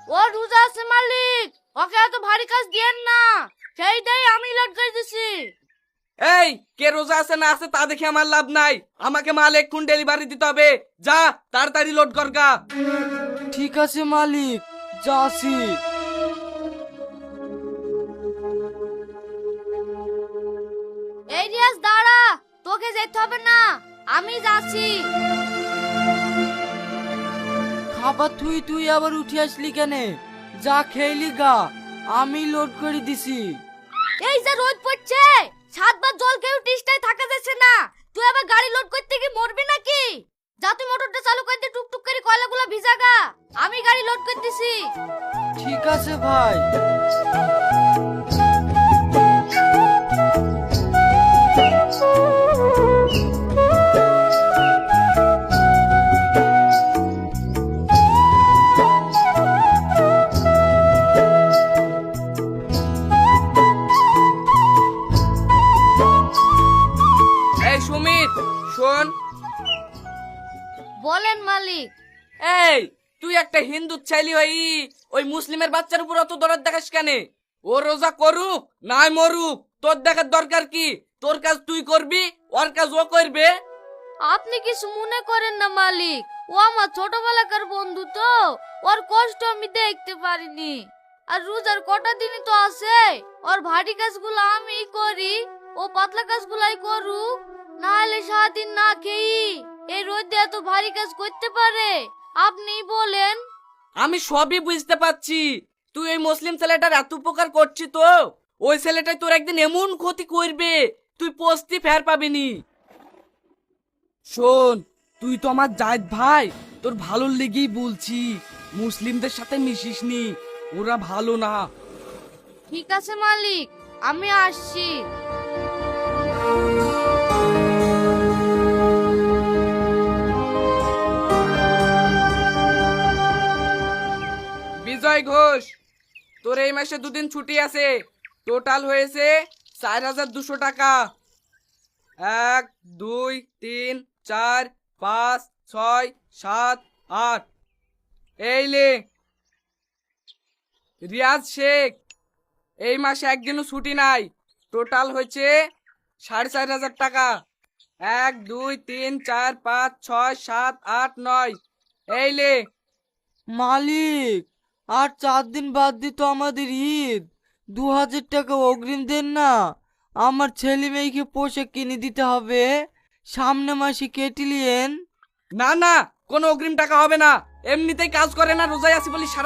ও রোজা আছে মালিক, ওকে এত ভারী কাজ দিয়েন না, সেই দেই আমি লোড করে দিছি। এই কে রোজা আছে না আছে তা দেখে আমার লাভ নাই, আমাকে মাল এক্ষুন ডেলিভারি দিতে হবে। যা তাড়াতাড়ি লোড কর গা। ঠিক আছে মালিক, যাচ্ছি। এই রিয়াজ দাঁড়া, তোকে যেতে হবে না, আমি যাচ্ছি। খাবার তুই তুই আবার উঠে আসলি কেনে? যা খেলি গা, আমি লোড করে দিছি। এই যে রোদ পড়ছে, 7 বার জল খেয়েও টিস্টায় থাকা যাচ্ছে না, তুই আবার গাড়ি লোড করতে কি মরবি নাকি? যা তুই মোটরটা চালু করে দে, টুকটুক করে কয়লাগুলো ভিজাগা, আমি গাড়ি লোড করতেছি। ঠিক আছে ভাই। এই সুমিত শোন। বলেন মালিক। এই তুই একটা হিন্দু ছেলে হই ওই মুসলিমের বাচ্চার উপর অত দরদ দেখাস কেন? ও রোজা করুক নাই মরুক, তোর দেখার দরকার কি? তোর কাজ তুই করবি, ওর কাজ ও করবে। আপনি কিছু মনে করেন না মালিক, ও আমার ছোটবেলাকার বন্ধু, তো ওর কষ্ট আমি দেখতে পারিনি। আর রোজার কটা দিনই তো আছে, ওর ভারী কাজগুলো আমি করি, ও পাতলা কাজগুলাই করুক। না হলে সারাদিন না খেয়ে এই রোদে এত ভারী কাজ করতে পারে? আপনিই বলেন। আমি সবই বুঝতে পারছি, তুই ওই মুসলিম ছেলেটার এত উপকার করছি, তো ওই ছেলেটাই তোর একদিন এমন ক্ষতি করবে তুই পস্তি ফের পাবিনি। শোন, তুই তো আমার জায়েদ ভাই, তোর ভালোর লেগেই বলছি, মুসলিমদের সাথে মিশিস নি, ওরা ভালো না। ঠিক আছে মালিক, আমি আসছি। বিজয় ঘোষ, তোর এই মাসে 2 দিন ছুটি আছে, টোটাল হয়েছে 4200 টাকা। 1 2 3 4 5 6 7 8। এই লে। রিয়াজ শেখ, এই মাসে একদিনও ছুটি নাই, টোটাল হয়েছে 4500 টাকা। 1 2 3 4 5 6 7 8 9। এই লে। মালিক, আর 4 দিন বাদ দিত আমাদের ঈদ, 2000 টাকা অগ্রিম দেন না, আমার ছেলে মেয়েকে পোশাক কিনে দিতে হবে, সামনে মাসে কেটে লিয়েন। না না, কোনো অগ্রিম টাকা হবে না, এমনিতেই কাজ করে না, রোজায় আছি বলি সারা